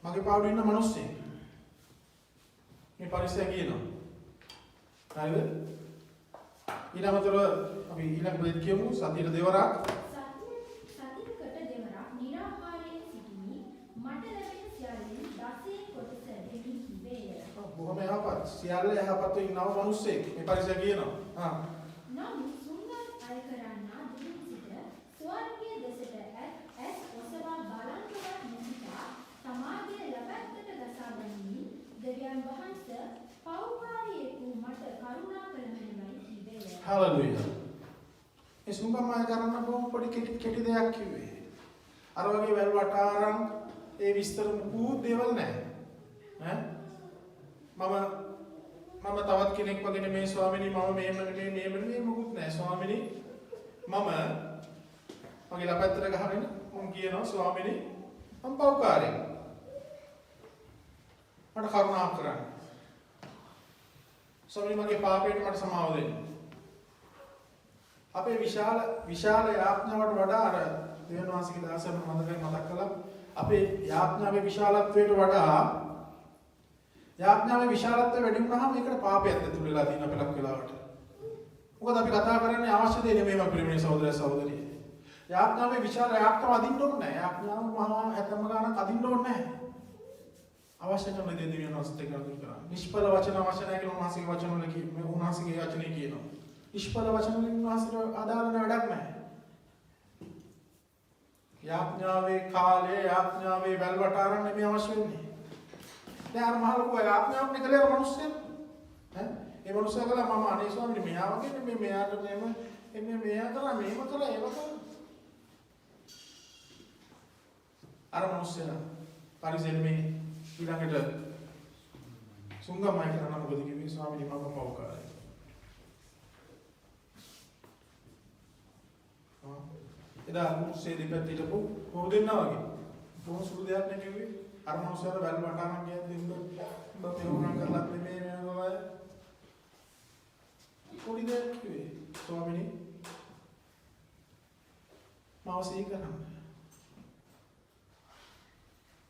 මගේ පාඩුවේ ඉන්න මිනිස්සෙක්. මේ පරිසරය කියනවා. හරිද? ඊළඟට අපි ඊළඟ පොතේ කියමු සතියේ දෙවරක් සතියකට දෙවරක් නිරාහාරයෙන් සිටිමි මට ලැබෙන සියල්ලෙන් 10 කොටස දෙමි කිවේය. බොහොම යහපත් සියල්ල යහපත්ව ඉන්නව මිනිස්සෙක් මේ පරිසරය කියනවා. නමුත් සුන්දර අය කරන්නා දෙවියන් සිට ස්වර්ගයේ දෙසට ඇස් ඔසවා බලන්වත් නොසිතා සමාධිය ලැබැත්තට ගසා ගනිමින් දෙවියන් වහන්සේ පෞකාරියෙකු මට කරුණා කළමෙන්නයි කිවේය. හalleluya. ඒ සුංගම්මය කරන්න බොහොම පොඩි කෙටි දෙයක් කිව්වේ. අර වගේ වැල් වටාරම් ඒ විස්තර මුකුත් දේවල් නැහැ. මම තවත් කෙනෙක් වගේ නෙමේ ස්වාමිනී මම මේ මුකුත් නැහැ ස්වාමිනී මම මගේ ලපැත්තට ගහගෙන මම කියනවා ස්වාමිනී මම පෞකාරයෙක්. මට කරුණා කරන්න. ස්වාමිනී මගේ පාපයට මට සමාව දෙන්න. අපේ විශාල යාඥාවට වඩා අර දෙවියන් වහන්සේගේ දාසයන් මතක් කළා අපේ යාඥාවේ විශාලත්වයට වඩා යාඥාවේ විශාලත්වය වැඩි වුණාම ඒකට පාපයක් ඇතුළු වෙලා තියෙන අපලක් වෙලාවට. මොකද අපි කතා කරන්නේ අවශ්‍ය දේ නෙමෙයි මම ප්‍රේමී සහෝදර සහෝදරිය. යාඥාවේ විශාල යාඥාව අදින්න ඕනේ නැහැ. යාඥාව මහා හැතම ගානක් අදින්න ඕනේ නැහැ. අවශ්‍ය කරන දේ දෙවියන් වහන්සේට කරනවා. නිෂ්ඵල වචන අවශ්‍ය නැහැ කියලා උන්වහන්සේගේ වචන වල මේ උන්වහන්සේගේ වචනේ කියනවා. නිෂ්ඵල වචන වලින් උන්වහන්සේට ආදාළ වැඩක් නැහැ. යාඥාවේ කාලේ යාඥාවේ වැල්වටාරම් නෙමෙයි අවශ්‍ය වෙන්නේ. දැන් අර මහලුක යාඥාවක් නිකලේ අර මිනිස්සුන් ඒ මිනිස්සයා කළා මම අනේ ස්වාමීනි මෙයා වගේ නෙමෙයි මෙයාට මෙහෙම මෙයා කරා මේව කළා ඒව කළා. අර මිනිස්සයා පරිසෙන් මේ ඊළඟට සුංගම්මයි කරන මොකද කිව්වේ ස්වාමීනි මම පවකාරයි. එදා මුස්සේ දෙපැත්තට කොහොමද දෙන්නා වගේ. බොහොම සුළු දෙයක් නෙමෙයි. අර මනුස්සයාට වැල් වටානම් කියද්දි උඹ තේරුම් කරලා නෙමෙයි නේද? පොඩි දෙයක් කිව්වේ ස්වාමීනි මාව සීකරන්න.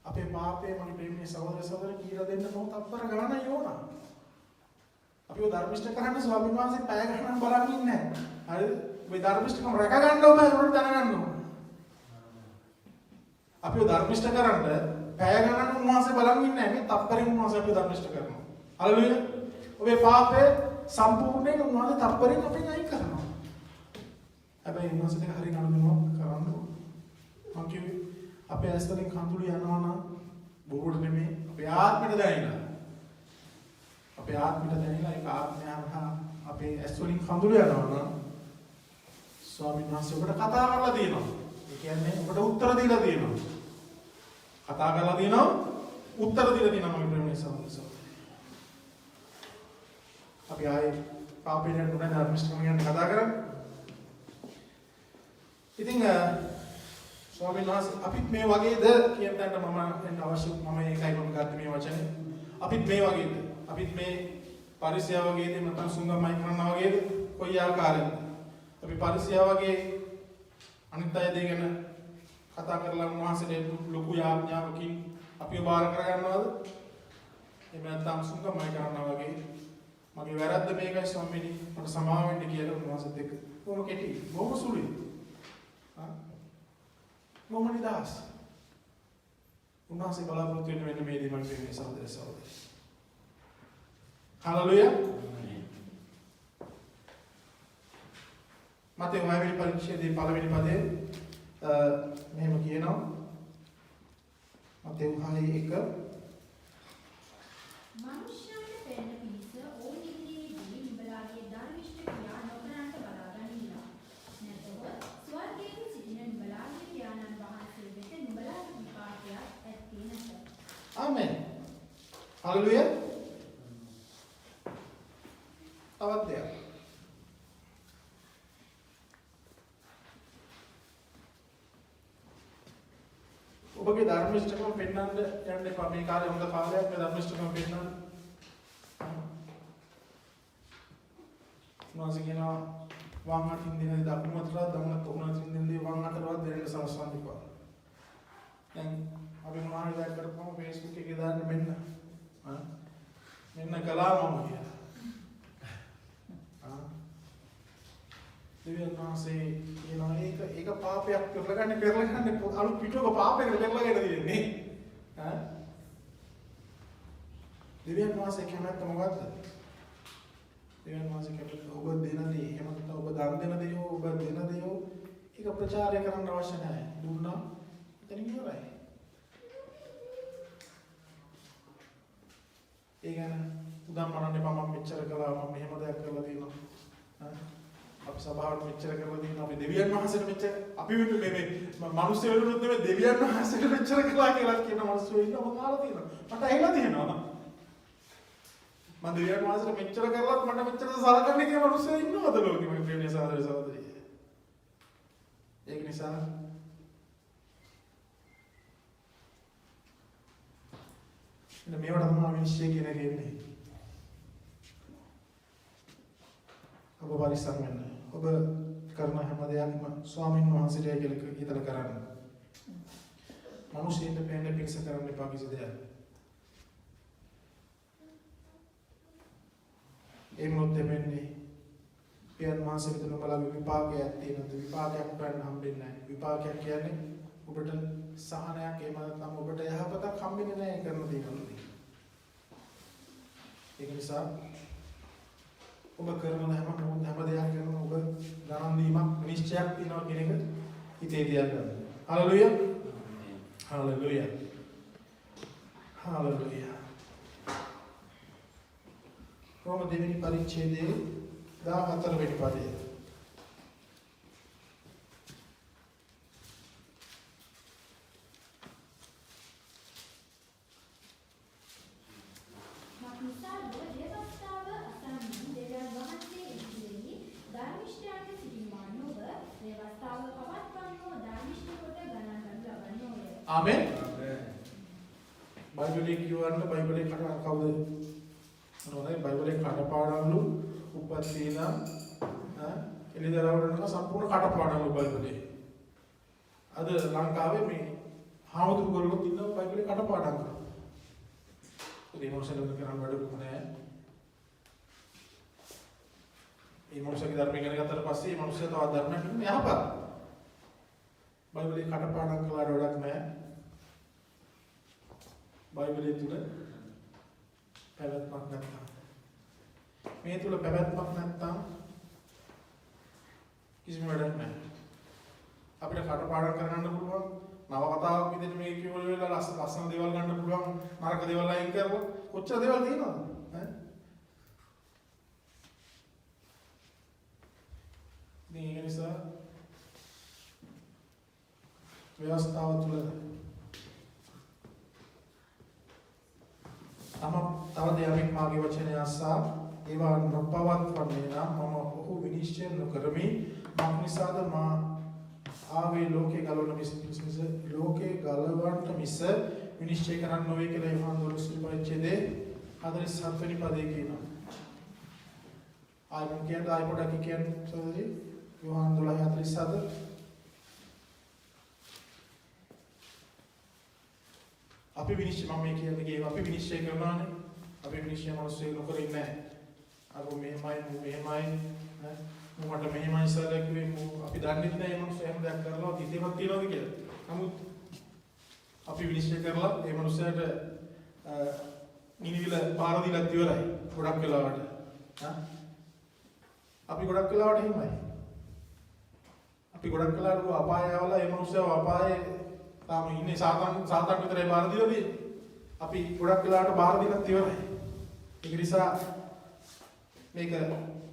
අපේ පාපේ මගේ ප්‍රේමීය සහෝදර සහෝදරි කියලා දෙන්න මොහොත අත්තර ගන්න යෝනා. අපිව ධර්මිෂ්ඨ කරන්න ස්වාමීන් වහන්සේ පැය ගණන් බලන් ඉන්නේ නැහැ. හරිද? මේ ධර්මිෂ්ඨකම රැක ගන්න ඕන ඒකට දැනගන්න ඕන. අපිව ධර්මිෂ්ඨ කරන්න පැය ගණන් උන්වහන්සේ බලන් ඉන්නේ නැහැ. මේ තප්පරෙන් උන්වහන්සේ අපිව ධර්මිෂ්ඨ කරනවා. හලෙලුයා. ඔබේ පාපේ සම්පූර්ණයෙන් උන්වහන්සේ තප්පරෙන් අපෙන් අයින් කරනවා. හැබැයි උන්වහන්සේ දෙක හරිය නඩුනවා කරන්න ඕන. මම කිව්වේ අපේ ඇස් වලින් කඳුළු යනවා නම් බොරුවට නෙමෙයි අපේ ආත්මෙට දැනෙනවා. අපේ ආත්මෙට දැනෙලා ඒක ආත්මයන්හා අපේ ඇස් වලින් කඳුළු යනවා නම් ස්වාමීන් වහන්සේ ඔබට කතා කරලා තියෙනවා. ඒ කියන්නේ ඔබට උත්තර දීලා තියෙනවා. කතා කරලා තියෙනවා උත්තර දීලා තියෙනවා මගේ ප්‍රේමයේ සහෝදරයෝ. අපි ආයේ පාපයෙන් දුන්න ධර්මිෂ්ඨකම ගැන කතා කරන්නේ. ඉතින් ස්වාමීන් වහන්සේ අපිත් මේ වගේද කියන තැනට මම එන්න අවශ්‍ය මම ඒකයි මම ගත්ත මේ වචනේ. අපිත් මේ වගේද? අපිත් මේ පරිසය වගේද නැත්නම් සුංගමයි කරනවා වගේද? කොයි ආකාරයෙන්ද? අපි පරිසය වගේ අනිත් අය දෙගෙන කතා කරලා උන්වහන්සේට ලොකු යාඥාවකින් අපිව බාර කරගන්නවද? එහෙම නැත්නම් සුංගමයි කරනවා වගේ මගේ වැරද්ද මේකයි ස්වාමීනි මට සමාව වෙන්න කියලා උන්වහන්සේත් එක්ක කොහොම කෙටි බොහොම සුළුයි. මොම නිදහස්. උන්වහන්සේ බලාපොරොත්තු වෙන මෙන්න මේ දේ මම කියන්නේ සහෝදර සහෝදරි. හලෙලුයා. මතේ 9 වෙනි පරිච්ඡේදයේ පළවෙනි පදයේ මෙහෙම කියනවා. මතේ 6:1 මනුෂ්‍යයන්ට පෙරණ පිණිස ඕන ඉදිරියේදී නුඹලාගේ ධර්මිෂ්ඨ ක්‍රියා නොකරන්ට බලා ගනිලා. නැතොත් ස්වර්ගයේ සිටින නුඹලාගේ පියාණන් වහන්සේ වෙත නුඹලාගේ විපාකයක් ඇත්තේ නැත. ආමෙන්. හලෙලුයා. තවත් දෙයක්. ඔබගේ ධර්මිෂ්ඨකම පෙන්වන්න යන්න එපා. මේ කාලේ හොඳ කාලයක් මේ ධර්මිෂ්ඨකම පෙන්වන්න. මොනවද කියනවා වම් අතින් දෙන දකුණු අතට දකුණු අතින් දෙන දේ වම් අතටවත් දෙන්න සලස්වන්න එපා. දැන් අපි මොනවද දැක් කරපුවම Facebook එකේ දාන්න මෙන්න. මෙන්න කලාවම කියලා. දෙවියන් වහන්සේ කියනවා ඒක පාපයක් කරලා ගන්න අලුත් පිටුවක පාපයකට පෙරලාගෙන තියෙන්නේ. දෙවියන් වහන්සේ කැමැත්ත මොකද්ද? දෙවියන් වහන්සේ කැමැත්ත ඔබ දෙන දේ එහෙම නැත්නම් ඔබ දන් දෙන දේ ඔබ දෙන දේ ඒක ප්‍රචාරය කරන්න අවශ්‍ය නැහැ. දුන්නා එතනින් ඉවරයි. ඒ කියන්නේ උදාම් මරන්න එපා මම මෙච්චර කළා මම මෙහෙම දෙයක් කරලා තියෙනවා. අපි සභාවට මෙච්චර කරලා තියෙනවා අපි දෙවියන් වහන්සේට මෙච්චර අපි මේ මිනිස්සු වෙනුත් නෙමෙයි දෙවියන් වහන්සේට මෙච්චර කළා කියලා කියන මිනිස්සු ඉන්නවා මම අහලා තියෙනවා මට ඇහිලා තියෙනවා මම දෙවියන් වහන්සේට මෙච්චර කරලත් මට මෙච්චර සලකන්නේ කියන මිනිස්සු ඉන්නවද ලෝකෙ මගේ ප්‍රේමීය සහෝදර සහෝදරිය ඒක නිසා මේවට තමයි විශ්ය කියන එක එන්නේ ඔබ පරිස්සම් වෙන්න. ඔබ කරන හැම දෙයක්ම ස්වාමීන් වහන්සේට කියලා හිතලා කරන්න. මිනිස්සුන්ට පෙන්න පික්ස කරන්න එපා කිසි දෙයක්. ඒ මොහොත දෙන්නේ පියන් වහන්සේ විතර බලලා විපාකයක් තියෙනද විපාකයක් ගන්න හම්බෙන්නේ නැහැ. විපාකයක් කියන්නේ ඔබට සහනයක් එහෙම නැත්නම් ඔබට යහපතක් හම්බෙන්නේ නැහැ කරන දේවල්. ඒක නිසා ඔබ කරන හැම දෙයක් කරන ඔබ ගණන් දීමක් නිශ්චයක් තියනවා කියන එක හිතේ තියාගන්න. හලෙලුයා. හලෙලුයා. හලෙලුයා. රෝම දෙවෙනි පරිච්ඡේදයේ 14 වෙනි පදය. ආමෙන්. බයිබලයේ කියවන්න බයිබලයේ කඩන කවුද? මොනවද බයිබලයේ කඩපාඩම්ලු උපත්ීන එළිදරවරනක සම්පූර්ණ කඩපාඩම්ලු බයිබලයේ. අද ලංකාවේ මේ හාමුදුරුවෝ ඉන්නවා බයිබලයේ කඩපාඩම් කරනවා. ඒ මොසලෙන් කරන් වැඩකුත් නැහැ. මේ මොසගේ ධර්ම ඉගෙන ගත්තට පස්සේ මේ මොසය තවත් ධර්මයක් ඉන්නේ යහපත්. බයිබලයේ කඩපාඩම් කළාට වැඩක් නැහැ. බයිබලයේ තුල පැවැත්මක් නැත්නම් මේ තුල පැවැත්මක් නැත්නම් කිසිම වැඩක් නැහැ. අපිට කටපාඩම් කරගන්න පුළුවන් නව කතාවක් විදිහට මේ කියවල වෙලා ලස්සන දේවල් ගන්න පුළුවන් නරක දේවල් අයින් කරලා කොච්චර දේවල් තියෙනවද ඈ මේ නිසා ව්‍යවස්ථාව තුළ තව දෙයක් මාගේ වචනය අස්සා ඒවා නොපවත්වන්නේ නම් මම ඔහු විනිශ්චය නොකරමි මක් නිසාද මා ආවේ ලෝකේ ගලවන්න මිස ලෝකේ ගලවන්න මිස විනිශ්චය කරන්න නොවේ කියලා යෝහන් 12 පරිච්ඡේදයේ 47 වෙනි පදයේ කියනවා. ආයම කියන්නේ ආය පොඩක් කියන්නේ සෝදරි යෝහන් 12:47 අපි විනිශ්චය මම මේ කියන්නේ ගේම අපි විනිශ්චය කරනවානේ. අපි විනිශ්චය මොනසෙ නොකර ඉන්නේ නැහැ. අර මෙහෙමයි මොකට මෙහෙමයි සලකුවේ අපි දන්නේ නැහැ මේ මොනසෙ එහෙම දෙයක් කරලා දිතේවත් තියනවාද කියලා. නමුත් අපි විනිශ්චය කරලා මේ මොනසෙට නිවිල පාර දීලා ඉවරයි. ගොඩක් වෙලාවට. අපි ගොඩක් වෙලාවට එහෙමයි. අපි ගොඩක් වෙලාවට අපාය යවලා මේ මොනසෙව අපායේ තාම ඉන්නේ සාතන් විතරයි බාර දීලාදී අපි ගොඩක් වෙලාවට බාර දීලා ඉවරයි. ඒක නිසා මේක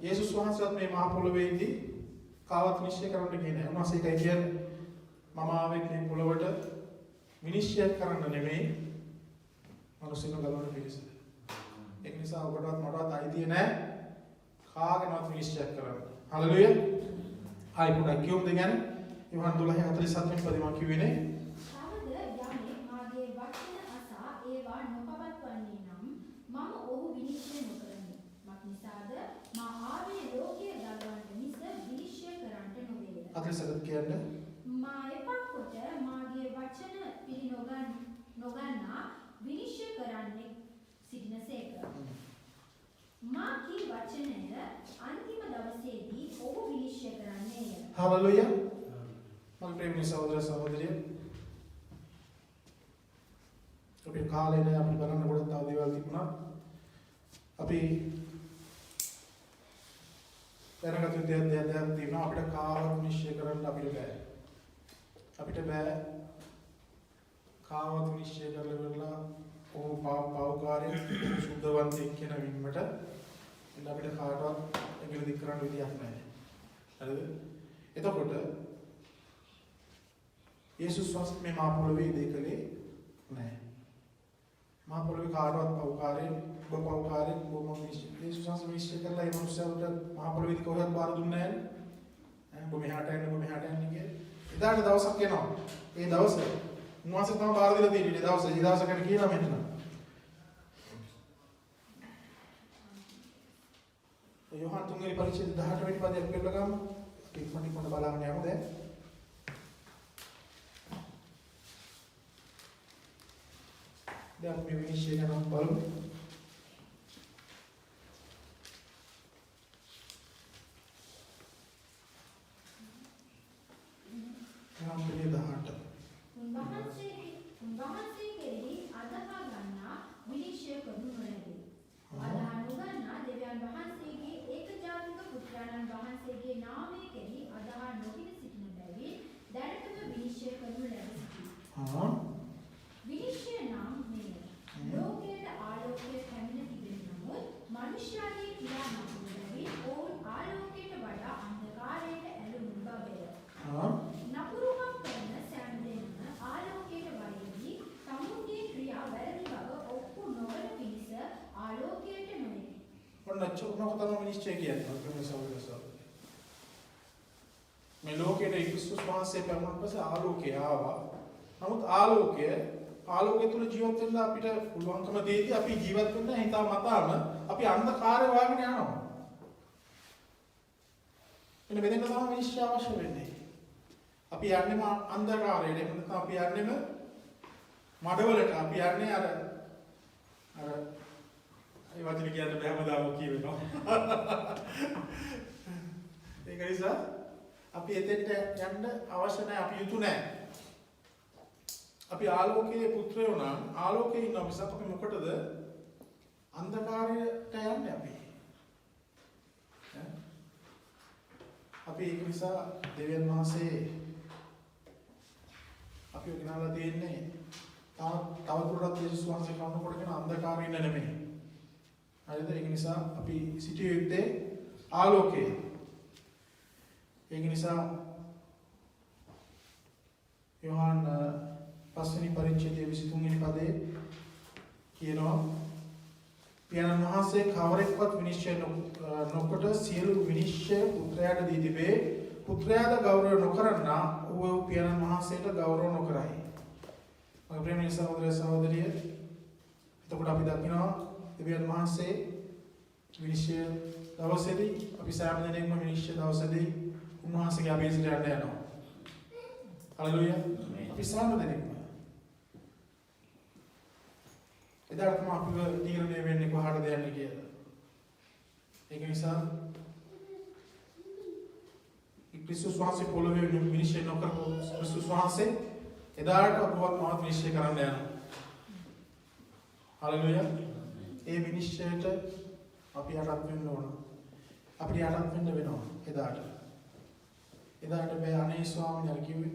යේසුස් වහන්සේත් මේ මහ පොළොවේ ඉඳි කාවත් නිශ්චය කරන්න කියන්නේ. උන්වහන්සේ ඒකයි කියන්නේ මම ආවේ මේ පොළොවට විනිශ්චය කරන්න නෙමෙයි මනුස්සයන ගලවන්න පිළිස. ඒක නිසා ඔබටවත් මටවත් අයිතිය නැහැ කාගෙනවත් විනිශ්චය කරන්න. හලෙලුයා. ආයි පොඩක් කියමු දෙගන්නේ. යෝහන් 12:47 වෙනි පදේ මම කිව්වේනේ අතලසකට කියන්නේ මා එපා කොට මාගේ වචන පිළි නොගන්නා විනිශ්චය කරන්නේ සිටිනසේක. මා කී වචනය අන්තිම දවසේදී ඔහු විනිශ්චය කරන්නේය. හලෙලුයා. මම ප්‍රේමී සහෝදර සහෝදරිය අපේ කාලේ නෑ අපි බලන්න කොට තව දේවල් තිබුණා. අපි දැනගත යුතු දෙයක් තියෙනවා. අපිට කාවත් නිශ්චය කරන්න අපිට බෑ. අපිට බෑ කාවත් නිශ්චය කරලා ඉවරලා ඕ පාවකාරී සුද්ධවන්තයෙක් කියන වින්නට එන්න අපිට කාටවත් එගල දික් කරන්න විදියක් නැහැ. හරිද? එතකොට යේසුස් වහන්සේ මේ මහ පොළොවේ ඉඳලා නැහැ. මහ පොළොවේ කාටවත් පාවකාරී බොපවකාරී බොම යේසුස් වහන්සේ විශ්වාස කරලා ඒ මනුස්සයාට මහ පොළොවේදී කොහෙවත් බාර දුන්නේ නැහැ නේ. ඔබ මෙහාට යන්න කියලා. එදාට දවසක් එනවා. ඒ දවසේ උන්වහන්සේ තමයි බාර දීලා තියෙන්නේ. ඒ දවස ගැන කියලා මෙන්න. යෝහන් 3 වෙනි පරිච්ඡේදය 18 වෙනි පදයක් කියලා ගමු. අපි ඉක්මනින් බලන්න යමු දැන්. දැන් මේ විනිශ්චය කරන බලමු. උන්වහන්සේ කෙරෙහි අදහා ගන්නා විනිශ්චය කරනු නොලැබේ. අදහා නොගන්නා දෙවියන් වහන්සේගේ ඒකජාතික පුත්‍රයන් වහන්සේගේ නාමය කෙරෙහි අදහා නොගෙන සිටින බැවින් දැනටම විනිශ්චය කරනු ලැබ සිටී. විනිශ්චය නම් මෙය. ලෝකයට ආලෝකය පැමිණ තිබෙන නමුත් මනුෂ්‍යයාගේ ක්‍රියා නොකරන බැවින් ඔවුන් ආලෝකයට වඩා අන්ධකාරයට ඇලුණු බවය. නපුරුකම් කරන සෑම දෙනම ආලෝකයට වඩෙහි තමුන්ගේ ක්‍රියා වැරදි බව ඔප්පු නොවන පිණිස ආලෝකයට නොවේ. ඔන්න චොක්නකතම විනිශ්චය කියන්නේ මේ සෞදසාව. මේ ලෝකයේ ක්‍රිස්තුස් වහන්සේ පැමුණු පස්සේ ආලෝකය ආවා. නමුත් ආලෝකය ආලෝකය තුල ජීවත් වෙන්න අපිට පුළුවන්කම දෙදී අපි ජීවත් වෙන්න හිතා මතාම අපි අන්ධකාරය වාගෙන යනවා. එන්න මෙතන තමයි විනිශ්චය අවශ්‍ය වෙන්නේ. අපි යන්නේම අන්ධකාරයට. එහෙම නැත්නම් අපි යන්නේම මඩවලට. අපි යන්නේ අර ඒ වචන කියන්න බෑ හැමදාම කියවෙනවා. ඒක නිසා අපි එතෙන්ට යන්න අවශ්‍ය නැහැ. අපි යුතු නැහැ. අපි ආලෝකයේ පුත්‍රයෝ නම් ආලෝකයේ ඉන්න මිසක් අපි මොකටද අන්ධකාරයට යන්නේ අපි. අපි ඒක නිසා දෙවියන් වහන්සේ අපි ගණනලා තියෙන්නේ තවදුරටත් යේසුස් වහන්සේ කවුරු කොටගෙන අන්ධකාරේ ඉන්න නෙමෙයි. හරිද? ඒක නිසා අපි සිටිය යුත්තේ ආලෝකයේ. ඒක නිසා යෝහන් 5 වෙනි පරිච්ඡේදයේ 23 වෙනි පදයේ කියනවා පියාණන් වහන්සේ කවරෙක්වත් විනිශ්චය නොකොට සියලු විනිශ්චය පුත්‍රයාට දී තිබේ. පුත්‍රයාද ගෞරව නොකරනා ඌ පියාණන් වහන්සේට ගෞරව නොකරයි. මගේ ප්‍රේමී සහෝදර සහෝදරිය, එතකොට අපි දකිනවා දෙවියන් වහන්සේ විනිශ්චය දවසේදී අපි සෑම දිනෙකම විනිශ්චය දවසේදී උන්වහන්සේගේ අභිෂේකයට යන්න යනවා. හලෙලූයා. අපි සෑම දිනෙකම එදාට තමයි අපිව තීරණය වෙන්නේ කොහාටද යන්නේ කියලා. ඒක නිසා ක්‍රිස්තුස් වහන්සේ පොළොවේ විනිශ්චය නොකරපු ක්‍රිස්තුස් වහන්සේ එදාට අපවත් මාත් විනිශ්චය කරන්න යනවා. හලෙලූයා. ඒ විනිශ්චයට අපි යටත් වෙන්න ඕන. අපිට යටත් වෙන්න වෙනවා එදාට. එදාට බෑ අනේ ස්වාමීන් වහන්සේ කිව්වේ.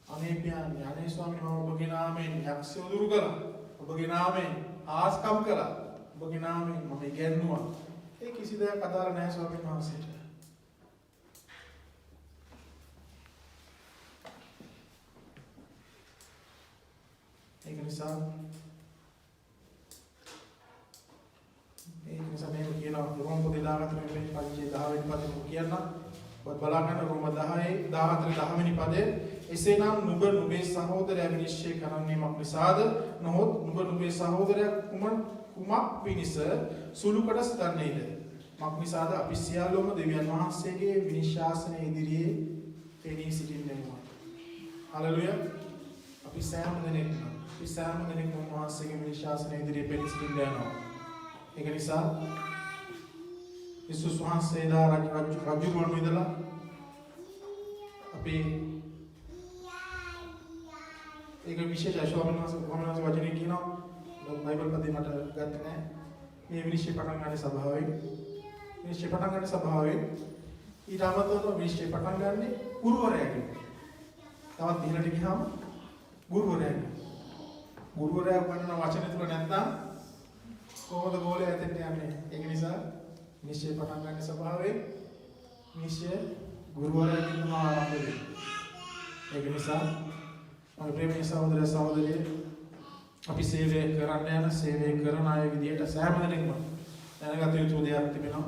අනේ පියාණන් අනේ ස්වාමීන් මම ඔබගේ නාමයෙන් යක්ෂය දුරු කළා. ඔබගේ නාමයෙන් ආස්කම් කළා. ඔබගේ නාමයෙන් මම ඉගෙනුවා. ඒ කිසි දෙයක් අදාළ නැහැ ස්වාමීන් වහන්සේට. ඒක නිසා මේක කියනවා රෝම පොතේ 14 වෙනි පරිච්ඡේදය 10 වෙනි පදේ කියන්න. ඔබ බලා ගන්න රෝම 10 14 10 වෙනි පදේ එසේනම් නුඹ නුඹේ සහෝදරයා විනිශ්චය කරන්නේ මක් නිසාද? නොහොත් නුඹ නුඹේ සහෝදරයා කුමක් පිණිස සුළු කොටස් ගන්නේද? මක් නිසාද අපි සියල්ලම දෙවියන් වහන්සේගේ විනිශ්චාසන ඉදිරියේ පෙනී සිටින්නෙමු. හලෙලූයා. අපි සෑම දිනෙකම වහන්සේගේ විනිශ්චාසන ඉදිරියේ පෙනී සිටින්න යනවා. ඒක නිසා යේසුස් වහන්සේ දා රජුරුවන්ව ඉඳලා අපි ඒක විශේෂ ස්වාමීන් වහන්සේ වචනේ කියනවා බයිබල් පදේ මට ගත්තේ නැහැ. මේ විනිශ්චය පටන් ගන්න සභාවේ ඊට අමතරව විනිශ්චය පටන් ගන්න ගුරුවරයාගෙන්. තවත් ඉහළට ගියාම ගුරුවරයා වන්න වචන තුල නැත්නම් කොහොමද ගෝලයේ ඇතෙන්ට යන්නේ? ඒක නිසා විනිශ්චය පටන් ගන්න සභාවේ විනිශ්චය ගුරුවරයාගෙන් තමයි ආරම්භ වෙන්නේ. ඒක නිසා මගේ ප්‍රේමී සහෝදර සහෝදරිය අපි සේවය කරන අය විදිහට සෑම දිනෙකම දැනගත යුතු දෙයක් තිබෙනවා.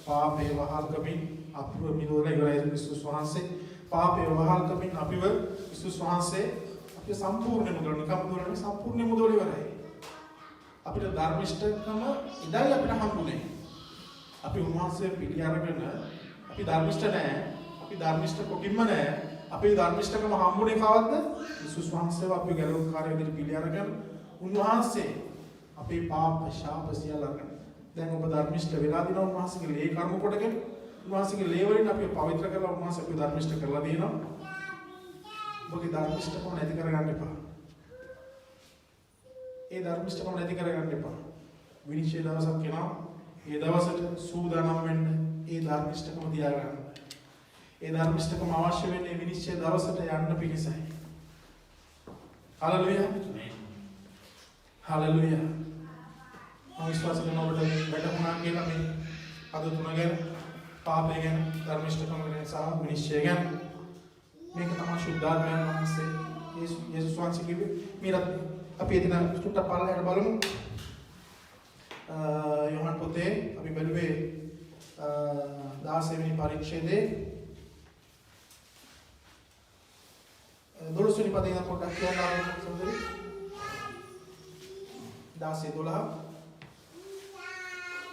පාපේ වහල්කමින් අපිව මිදවලා ඉවරයි ක්‍රිස්තුස් වහන්සේ. පාපේ වහල්කමින් අපිව ක්‍රිස්තුස් වහන්සේ අපිව සම්පූර්ණ මුදවලා ඉවරයි. අපිට ධර්මිෂ්ඨකම ඉදයි අපිට හම්බුනේ. අපි උන්වහන්සේ පිළි අරගෙන අපි ධර්මිෂ්ඨ නැහැ. අපි ධර්මිෂ්ඨ කොටින්ම නැහැ. අපේ ධර්මිෂ්ඨකම හම්බුනේ කවද්ද? ක්‍රිස්තුස් වහන්සේව අපි ගැලවුම් කාර්ය විදිහට පිළි අරගෙන උන්වහන්සේ අපේ පාප ශාප සියල්ල අරගෙන දැන් ඔබ ධර්මිෂ්ඨ වෙලා දිනවා. උන්වහන්සේගේ ලේ කර්ම කොටගෙන උන්වහන්සේගේ ලේ වලින් අපි පවිත්‍ර කරලා උන්වහන්සේ අපි ධර්මිෂ්ඨ කරලා දිනවා. ඔබගේ ධර්මිෂ්ඨකම නැති කරගන්න එපා. ඒ ධර්මිෂ්ඨකම නැති කරගන්න එපා. විනිශ්චය දවසක් එනවා. ඒ දවසට සූදානම් වෙන්න ඒ ධර්මිෂ්ඨකම තියාගන්න. ඒ ධර්මිෂ්ඨකම අවශ්‍ය වෙන්නේ විනිශ්චය දවසට යන්න පිණිසයි. හලෙලූයා. හලෙලූයා. මම විශ්වාස කරනවා ඔබට වැටහුණා කියලා මේ අද තුන ගැන පාපය ගැන ධර්මිෂ්ඨකම ගැන සහ විනිශ්චය ගැන මේක තමයි ශුද්ධාත්මයන් වහන්සේ යේසුස් වහන්සේ කිව්වේ. මේ අපි එදින සුට්ට පල්ලයට බලමු. යෝහන් පොතේ අපි බැලුවේ 16 වෙනි පරිච්ඡේදයේ 12 වෙනි පදේ ඉඳන් පොඩ්ඩක් කියන්න ආරම්භ කරමු. 16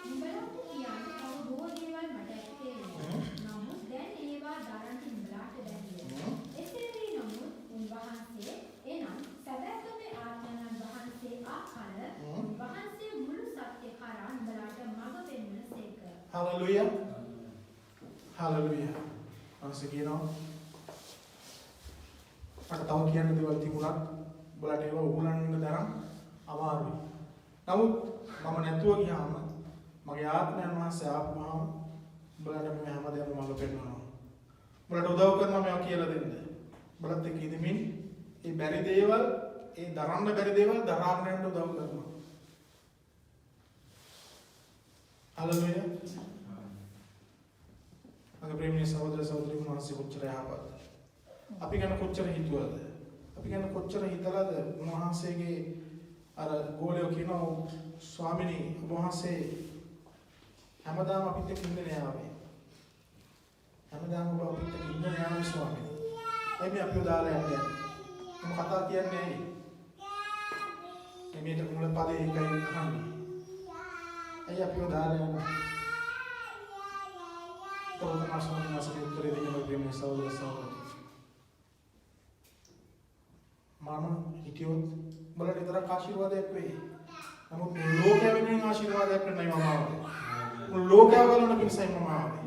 නුඹලාට කියන්න තව බොහෝ දේවල් මට ඇති තේරෙනවා. නමුත් දැන් ඒවා දරන්න නුඹලාට බැහැ. එසේ වී නමුත් උන්වහන්සේ එනම් සැබෑවගේ ආඥාන් වහන්සේ ආකල උන්වහන්සේ මුළු සත්‍ය කරා නුඹලාට මඟ පෙන්වන සේක. Hallelujah. Hallelujah. Once again, මට තව කියන්න දේවල් තිබුණා. ඔයාලට ඒවා උගලන්න තරම් අමාරුයි. නමුත් මම නැතුව ගියාම මගේ ආත්මයන් වහන්සේ ආපුවාම ඔයාලට මේ හැමදේම මඟ පෙන්වනවා. ඔයාලට උදව් කරනවා මේවා කියලා දෙන්න. ඔයාලත් එක්ක ඉදමින් මේ බැරි දේවල්, ඒ දරන්න බැරි දේවල් දරාගෙන යන්න උදව් කරනවා. Hallelujah. මගේ ප්‍රේමීය සහෝදර සහෝදරියන් වහන්සේ කොච්චර යහපත්ද? අපි ගැන කොච්චර හිතුවද? අපි ගැන කොච්චර හිතලාද? උන්වහන්සේගේ අර ගෝලියෝ කියනවා ස්වාමිනී ඔබ වහන්සේ හැමදාම අපිත් එක්ක ඉන්නේ නෑ ආවේ. හැමදාම ඔබ අපිත් එක්ක ඉන්නේ නෑ ආවේ ස්වාමිනී. එමෙ අපිව දාලා යන්නේ. මම කතා කියන්නේ ඇයි? එමෙට මුල පදේ එකයි අහන්නේ. ඇයි අපිව දාලා යන්නේ? තෝරන මාසෙන් මාසෙ උත්තරේ දෙන්න ප්‍රේමීය සහෝදර සහෝදරියන්. මම හිතියොත් බලට විතරක් ආශිර්වාදයක් වෙයි. නමුත් ලෝකය වෙනුවෙන් ආශිර්වාදයක් කරන්නයි මම ආවේ. ලෝකය වලන පිණිසයි මම ආවේ.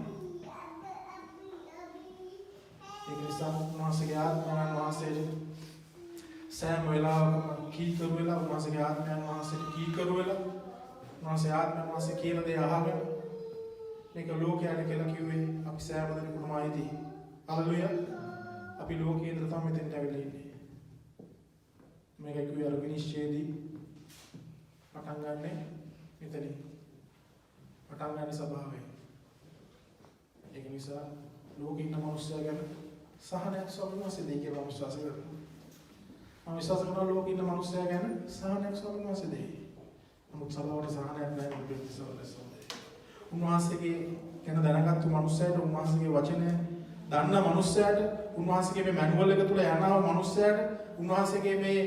ඒ නිසා මාසගේ ආත්මයන් වහන්සේට සෑම වෙලාවකම කීකරු වෙලා මාසගේ ආත්මයන් වහන්සේට කීකරු වෙලා මාසගේ ආත්මයන් වහන්සේ කියන දේ අහගෙන මේක ලෝකයට කියලා කිව්වේ අපි සෑම දෙනෙකුටම ආйти. හalleluya. අපි ලෝකයේ ඉඳලා තමයි මෙතෙන්ට ඇවිල්ලා ඉන්නේ. මේක කිව්වේ අර විනිශ්චයේදී පටන් ගන්නෙ මෙතනින්. පටන් ගන්න ස්වභාවයෙන්. ඒක නිසා ලෝකේ ඉන්න මිනිස්සුන්ට ගැන සහනයක් ස්වාමීන් වහන්සේ දෙයි කියලා විශ්වාස කරනවා. මම විශ්වාස කරනවා ලෝකේ ඉන්න මිනිස්සුන්ට ගැන සහනයක් ස්වාමීන් වහන්සේ දෙයි. නමුත් සබාවට සහනයක් නැහැ මොකද ඉස්සරහට. උන්වහන්සේගේ ගැන දැනගත්තු මිනිස්සයාට උන්වහන්සේගේ වචනය දන්න මිනිස්සයාට උන්වහන්සේගේ මේ මැනුවල් එක තුල යනවා මිනිස්සයාට උන්වහන්සේගේ මේ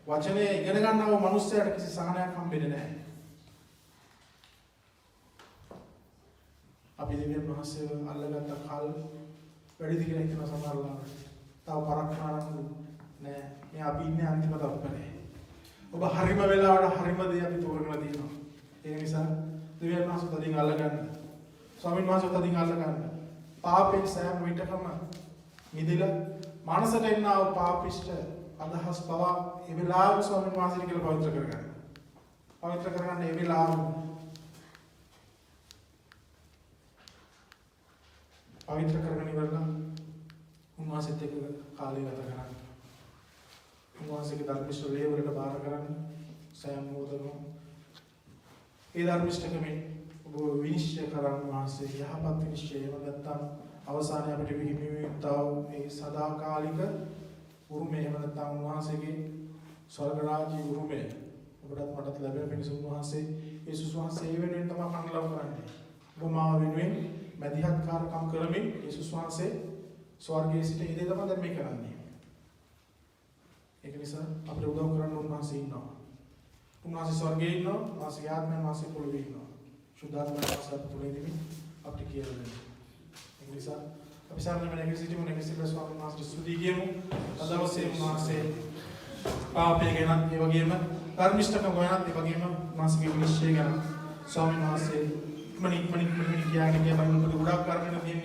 වචනය ඉගෙන ගන්නව මිනිස්සයාට කිසි සහනයක් හම්බෙන්නේ නැහැ. අපි දෙවියන් වහන්සේව අල්ලගත්ත කල් වැඩිද කියලා හිතන සමහරවල් තව පරක්කාරක් නෑ. මේ අපි ඉන්නේ අන්තිම තත්පරේ. ඔබ හරිම වෙලාවට හරිම දේ අපි තෝරගෙන තියෙනවා. ඒ නිසා දෙවියන් වහන්සේ තදින් අල්ලගන්න. ස්වාමීන් වහන්සේ තදින් අල්ලගන්න. පාපෙන් සෑම විටකම මිදෙලා මානසට එන්නා වූ පාපිෂ්ඨ අදහස් පවා ඒ වෙලාව ස්වාමීන් වහන්සේට කියලා පවිත්‍ර කරගන්න. පවිත්‍ර කරගන්න ඒ වෙලාව පවිත්‍ර කරගෙන ඉවරලා උන්වහන්සේත් එක්ක කාලය ගත කරන්න. උන්වහන්සේගේ ධර්මිෂ්ඨ වේවලට බාර කරන්න සෑම මොහොතකම ඒ ධර්මිෂ්ඨකමෙන් ඔබ විනිශ්චය කරන්න වාසේ යහපත් විනිශ්චය එහෙම නැත්නම් අවසානයේ අපිට හිමිවීමතාව මේ සදාකාලික උරුමය එහෙම නැත්නම් උන්වහන්සේගේ ස්වර්ග රාජ්‍ය උරුමය ඔබටත් මටත් ලැබෙන පිණිස උන්වහන්සේ යේසුස් වහන්සේ වෙනුවෙන් තමයි කන්ලව් කරන්නේ. ඔබ මාව වෙනුවෙන් මැදිහත්කාරකම් කරමින් යේසුස් වහන්සේ ස්වර්ගයේ සිට ඉඳේ තමයි දැන් මේ කරන්නේ. ඒක නිසා අපිට උදව් කරන්න උන්වහන්සේ ඉන්නවා. උන්වහන්සේ ස්වර්ගයේ ඉන්නවා, උන්වහන්සේගේ ආත්මයන් වහන්සේ පොළොවේ ඉන්නවා. සුද්ධාත්මයන් වහන්සේ අපට තුලින්දී අපිට කියලා දෙනවා. ඒ නිසා අපි සාමාන්‍යයෙන් නැගිටිමු නැගිටිලා ස්වාමීන් වහන්සේට ස්තුති කියමු. අදවසේ උන්වහන්සේ පාපය ගැන ඒ වගේම ධර්මිෂ්ඨකම ගැන ඒ වගේම උන්වහන්සේගේ විනිශ්චය ගැන ස්වාමීන් වහන්සේ මනින් කියන්නේ බයිබල් පොත ගොඩක් කරගෙන තියෙන